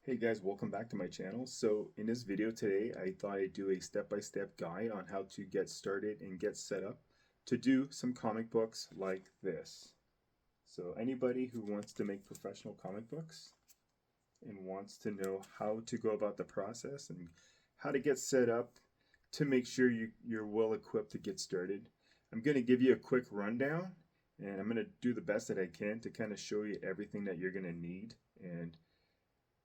Hey guys, welcome back to my channel. So in this video today, I thought I'd do a step-by-step guide on how to get started and get set up to do some comic books like this. So anybody who wants to make professional comic books and wants to know how to go about the process and how to get set up to make sure you're well equipped to get started, I'm going to give you a quick rundown and I'm going to do the best that I can to kind of show you everything that you're going to need and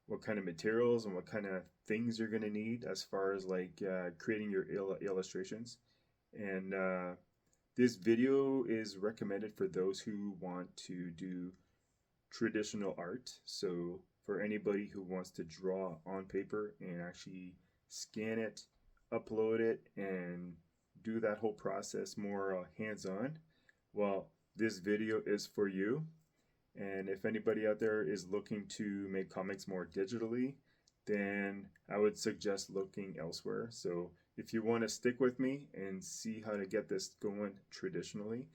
what kind of materials and what kind of things you're going to need as far as like creating your illustrations. And this video is recommended for those who want to do traditional art. So for anybody who wants to draw on paper and actually scan it, upload it, and do that whole process more hands-on, well, this video is for you. And if anybody out there is looking to make comics more digitally, then I would suggest looking elsewhere. So if you want to stick with me and see how to get this going traditionally,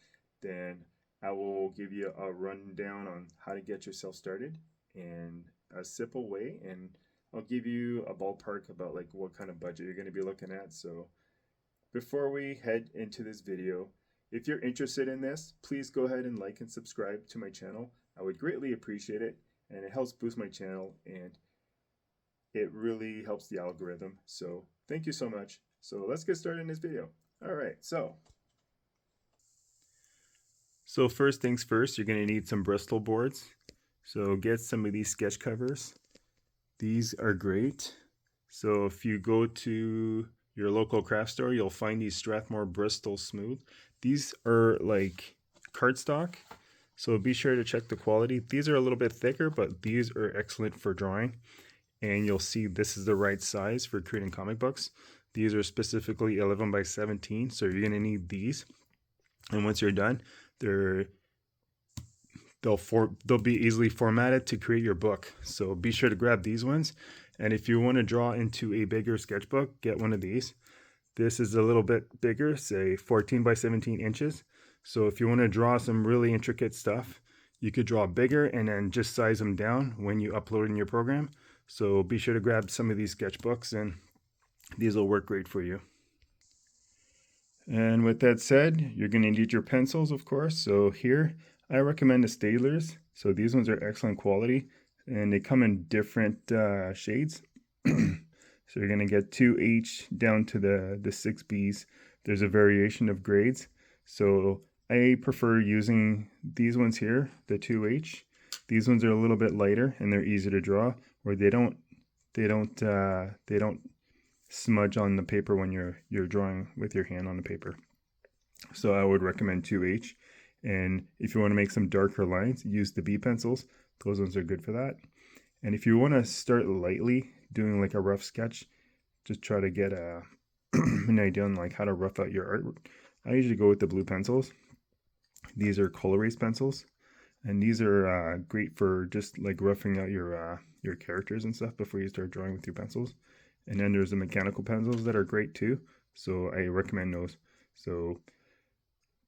then I will give you a rundown on how to get yourself started in a simple way. And I'll give you a ballpark about like what kind of budget you're going to be looking at. So before we head into this video, if you're interested in this, please go ahead and like and subscribe to my channel. I would greatly appreciate it, and it helps boost my channel, and it really helps the algorithm. So thank you so much. So let's get started in this video. All right, so first things first, you're going to need some Bristol boards. So get some of these sketch covers. These are great. So if you go to your local craft store, you'll find these Strathmore Bristol Smooth. These are like cardstock, so be sure to check the quality. These are a little bit thicker, but these are excellent for drawing. And you'll see this is the right size for creating comic books. These are specifically 11 by 17, so you're gonna need these. And once you're done, they'll be easily formatted to create your book. So be sure to grab these ones. And if you want to draw into a bigger sketchbook, get one of these. This is a little bit bigger, say 14 by 17 inches. So if you want to draw some really intricate stuff, you could draw bigger and then just size them down when you upload in your program. So be sure to grab some of these sketchbooks and these will work great for you. And with that said, you're going to need your pencils, of course. So here, I recommend the Staedtlers. So these ones are excellent quality and they come in different shades. So you're going to get 2H down to the 6Bs. There's a variation of grades. So I prefer using these ones here, the 2H. These ones are a little bit lighter and they're easy to draw, where they don't smudge on the paper when you're drawing with your hand on the paper. So I would recommend 2H. And if you want to make some darker lines, use the B pencils. Those ones are good for that. And if you want to start lightly, doing like a rough sketch, just try to get an idea on like how to rough out your art. I usually go with the blue pencils. These are color erase pencils, and these are great for just like roughing out your characters and stuff before you start drawing with your pencils. And then there's the mechanical pencils that are great too, so I recommend those. So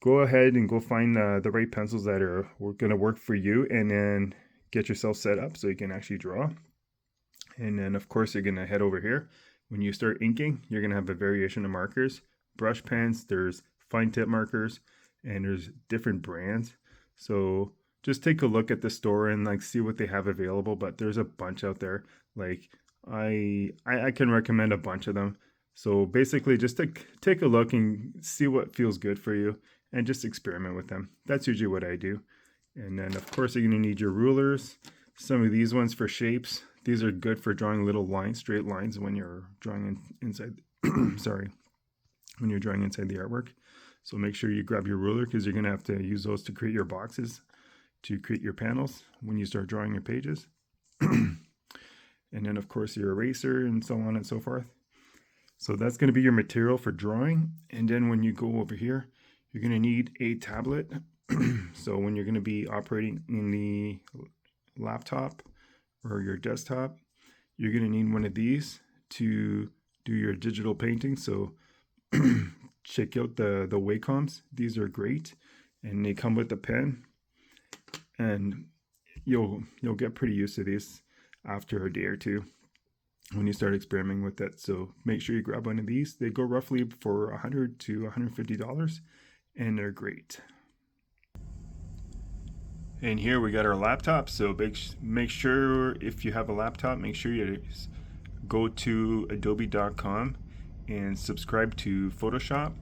go ahead and go find the right pencils that are going to work for you, and then get yourself set up so you can actually draw. And then of course you're going to head over here. When you start inking, you're going to have a variation of markers, brush pens, there's fine tip markers, and there's different brands. So just take a look at the store and like see what they have available, but there's a bunch out there. Like I can recommend a bunch of them. So basically just take a look and see what feels good for you and just experiment with them. That's usually what I do. And then of course you're going to need your rulers. Some of these ones for shapes. These are good for drawing little lines, straight lines when you're drawing inside, sorry, when you're drawing inside the artwork. So make sure you grab your ruler because you're going to have to use those to create your boxes, to create your panels when you start drawing your pages. And then of course your eraser and so on and so forth. So that's going to be your material for drawing. And then when you go over here, you're going to need a tablet. So when you're going to be operating in the laptop or your desktop, you're going to need one of these to do your digital painting. So check out the Wacoms. These are great, and they come with a pen, and you'll get pretty used to these. after a day or two when you start experimenting with it. So make sure you grab one of these. They go roughly for $100 to $150, and they're great. And here we got our laptop. So make sure if you have a laptop, make sure you go to adobe.com and subscribe to Photoshop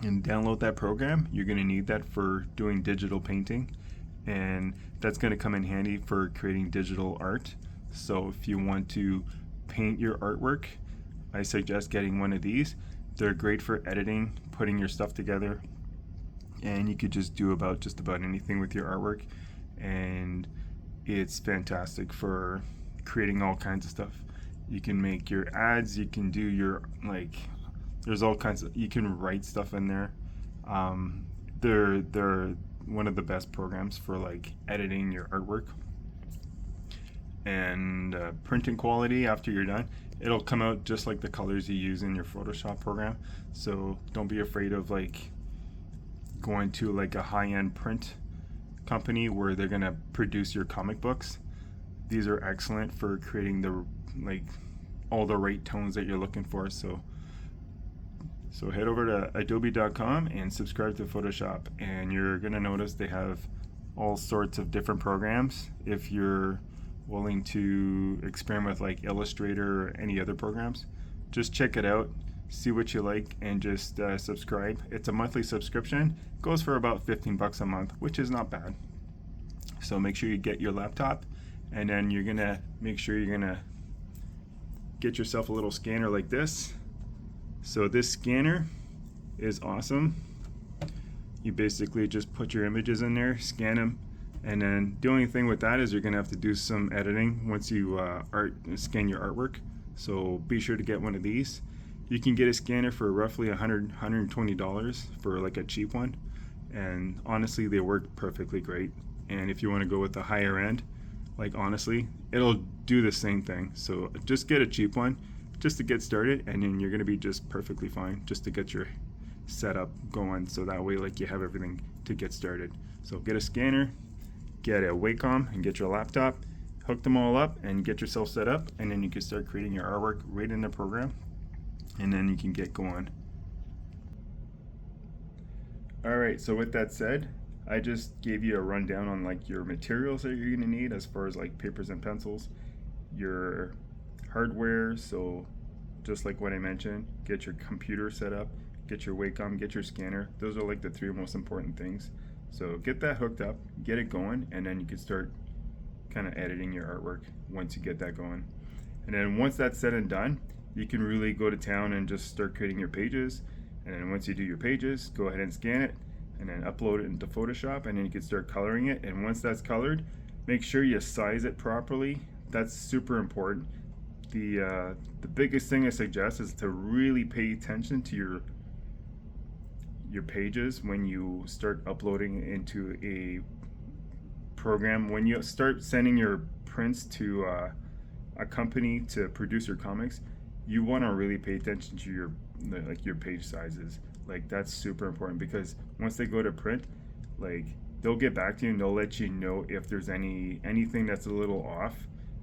and download that program. You're going to need that for doing digital painting, and that's going to come in handy for creating digital art. So if you want to paint your artwork, I suggest getting one of these. They're great for editing, putting your stuff together, and you could just do just about anything with your artwork, and it's fantastic for creating all kinds of stuff. You can make your ads, you can do your, there's all kinds of, you can write stuff in there. They're one of the best programs for editing your artwork. And printing quality after you're done, it'll come out just like the colors you use in your Photoshop program. So don't be afraid of going to a high-end print company where they're gonna produce your comic books. These are excellent for creating the all the right tones that you're looking for. So head over to adobe.com and subscribe to Photoshop, and you're gonna notice they have all sorts of different programs. If you're willing to experiment with Illustrator or any other programs, just check it out, see what you like, and just subscribe. It's a monthly subscription, goes for about $15 a month, which is not bad. So make sure you get your laptop, and then you're gonna make sure you're gonna get yourself a little scanner like this. So this scanner is awesome. You basically just put your images in there, scan them, and then the only thing with that is you're gonna have to do some editing once you scan your artwork. So be sure to get one of these. You can get a scanner for roughly $120 for a cheap one, and honestly they work perfectly great. And if you want to go with the higher end, honestly, it'll do the same thing. So just get a cheap one just to get started, and then you're gonna be just perfectly fine just to get your setup going. So that way you have everything to get started. So get a scanner, get a Wacom, and get your laptop, hook them all up and get yourself set up, and then you can start creating your artwork right in the program, and then you can get going. Alright, so with that said, I just gave you a rundown on your materials that you're going to need as far as papers and pencils, your hardware. So just like what I mentioned, get your computer set up, get your Wacom, get your scanner. Those are the three most important things. So get that hooked up, get it going, and then you can start kind of editing your artwork once you get that going. And then once that's said and done, you can really go to town and just start creating your pages. And then once you do your pages, go ahead and scan it and then upload it into Photoshop, and then you can start coloring it. And once that's colored, make sure you size it properly. That's super important. The biggest thing I suggest is to really pay attention to your pages when you start uploading into a program. When you start sending your prints to a company to produce your comics, you want to really pay attention to your page sizes. That's super important, because once they go to print, they'll get back to you and they'll let you know if there's anything that's a little off.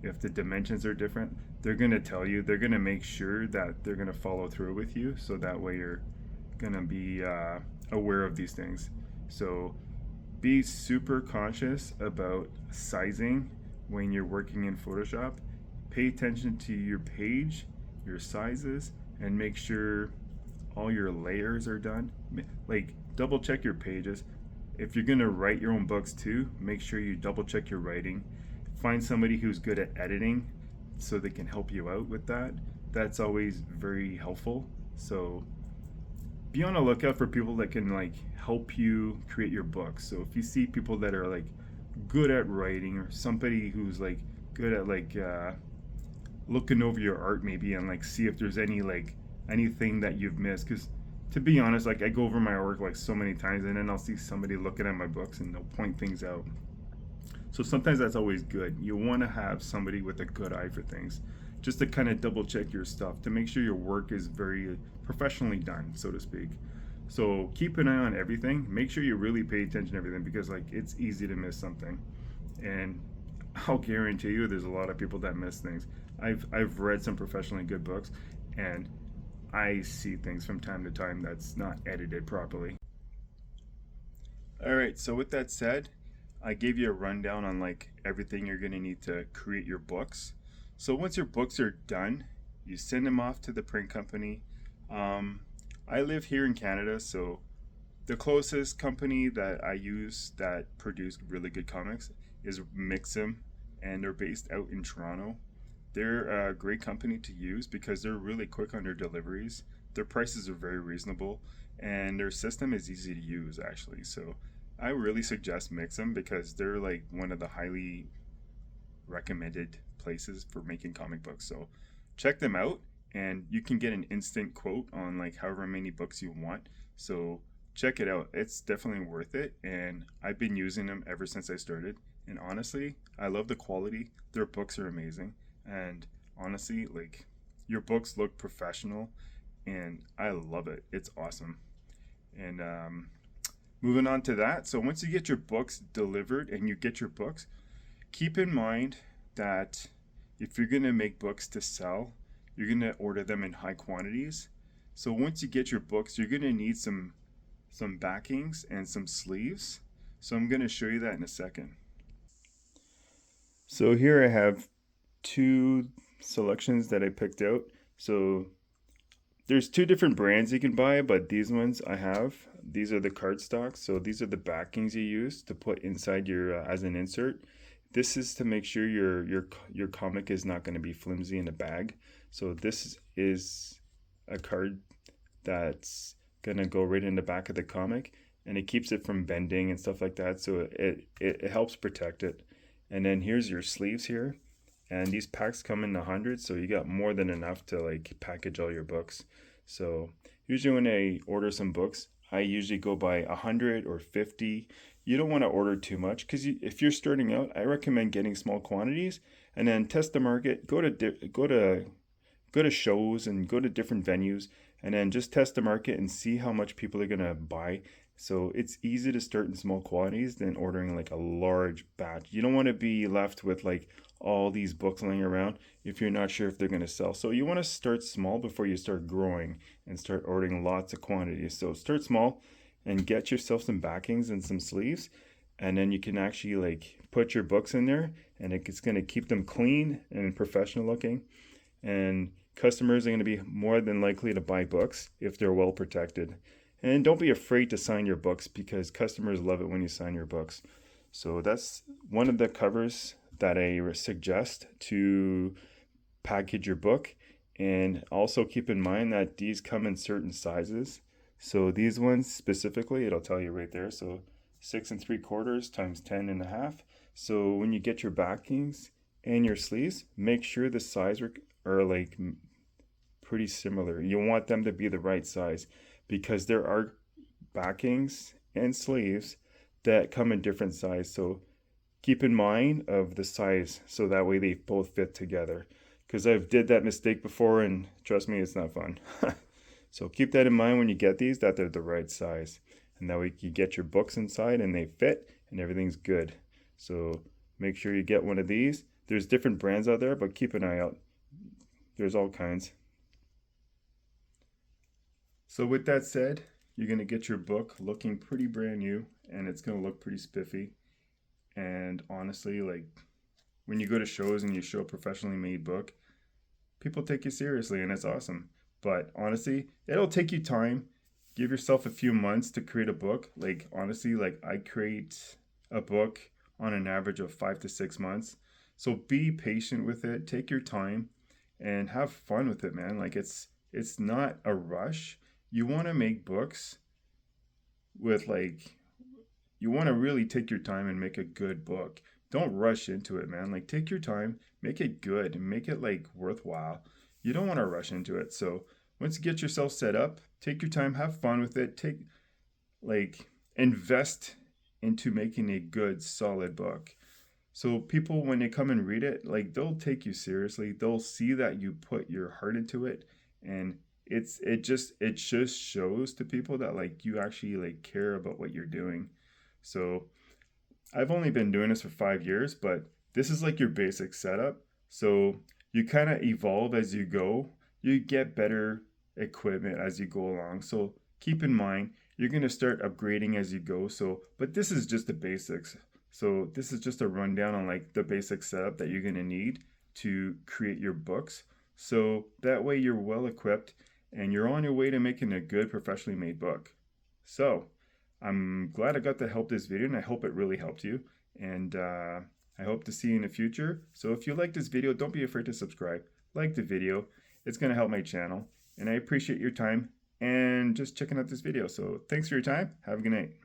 If the dimensions are different, they're gonna tell you. They're gonna make sure that they're gonna follow through with you, so that way you're gonna be aware of these things. So be super conscious about sizing when you're working in Photoshop. Pay attention to your page, your sizes, and make sure all your layers are done. Double check your pages. If you're gonna write your own books too, make sure you double check your writing. Find somebody who's good at editing so they can help you out with that. That's always very helpful. So be on the lookout for people that can help you create your books. So if you see people that are good at writing, or somebody who's good at looking over your art maybe, and see if there's anything that you've missed. Because to be honest, I go over my artwork so many times, and then I'll see somebody looking at my books and they'll point things out. So sometimes that's always good. You want to have somebody with a good eye for things, just to kind of double check your stuff to make sure your work is very professionally done, so to speak. So keep an eye on everything. Make sure you really pay attention to everything, because it's easy to miss something. And I'll guarantee you there's a lot of people that miss things. I've read some professionally good books, and I see things from time to time that's not edited properly. All right, so with that said, I gave you a rundown on like everything you're going to need to create your books. So once your books are done, you send them off to the print company. Um, I live here in Canada, so the closest company that I use that produce really good comics is Mixam, and they're based out in Toronto. They're a great company to use because they're really quick on their deliveries. Their prices are very reasonable, and their system is easy to use actually. So I really suggest Mixam because they're like one of the highly recommended places for making comic books. So check them out, and you can get an instant quote on like however many books you want. So check it out. It's definitely worth it, and I've been using them ever since I started. And honestly, I love the quality. Their books are amazing, and honestly, like your books look professional, and I love it. It's awesome. And moving on to that, so once you get your books delivered and you get your books, keep in mind that if you're going to make books to sell, you're going to order them in high quantities. So once you get your books, you're going to need some backings and some sleeves. So I'm going to show you that in a second. So here I have two selections that I picked out. So there's two different brands you can buy, but these ones I have. These are the cardstocks. So these are the backings you use to put inside your as an insert. This is to make sure your comic is not going to be flimsy in a bag. So this is a card that's going to go right in the back of the comic, and it keeps it from bending and stuff like that. So it helps protect it. And then here's your sleeves here. And these packs come in the hundreds, so you got more than enough to like package all your books. So usually when I order some books, I usually go by 100 or 50. You don't want to order too much because if you're starting out, I recommend getting small quantities and then test the market. Go to shows and go to different venues, and then just test the market and see how much people are gonna buy. So it's easy to start in small quantities than ordering like a large batch. You don't want to be left with like all these books laying around if you're not sure if they're going to sell. So you want to start small before you start growing and start ordering lots of quantities. So start small and get yourself some backings and some sleeves, and then you can actually like put your books in there, and it's going to keep them clean and professional looking, and customers are going to be more than likely to buy books if they're well protected. And don't be afraid to sign your books because customers love it when you sign your books. So that's one of the covers that I suggest to package your book. And also keep in mind that these come in certain sizes. So these ones specifically, it'll tell you right there. So 6 3/4 times 10 1/2. So when you get your backings and your sleeves, make sure the size are like pretty similar. You want them to be the right size because there are backings and sleeves that come in different size. So keep in mind of the size so that way they both fit together. Because I've did that mistake before, and trust me, it's not fun. So keep that in mind when you get these, that they're the right size. And that way you get your books inside and they fit and everything's good. So make sure you get one of these. There's different brands out there, but keep an eye out. There's all kinds. So with that said, you're going to get your book looking pretty brand new, and it's going to look pretty spiffy. And honestly, like when you go to shows and you show a professionally made book, people take you seriously, and it's awesome. But honestly, it'll take you time. Give yourself a few months to create a book. Like honestly, like I create a book on an average of 5 to 6 months. So be patient with it. Take your time and have fun with it, man. Like it's not a rush. You want to make books with like you want to really take your time and make a good book. Don't rush into it, man. Like take your time, make it good, and make it like worthwhile. You don't want to rush into it. So once you get yourself set up, take your time, have fun with it. Take like invest into making a good solid book. So people when they come and read it, like they'll take you seriously. They'll see that you put your heart into it, and it just shows to people that like you actually like care about what you're doing. So I've only been doing this for 5 years, but this is like your basic setup. So you kind of evolve as you go. You get better equipment as you go along. So keep in mind, you're going to start upgrading as you go. So, but this is just the basics. So this is just a rundown on like the basic setup that you're going to need to create your books. So that way you're well equipped and you're on your way to making a good professionally made book. So I'm glad I got to help this video and I hope it really helped you. And I hope to see you in the future. So if you like this video, don't be afraid to subscribe. Like the video. It's going to help my channel. And I appreciate your time and just checking out this video. So thanks for your time. Have a good night.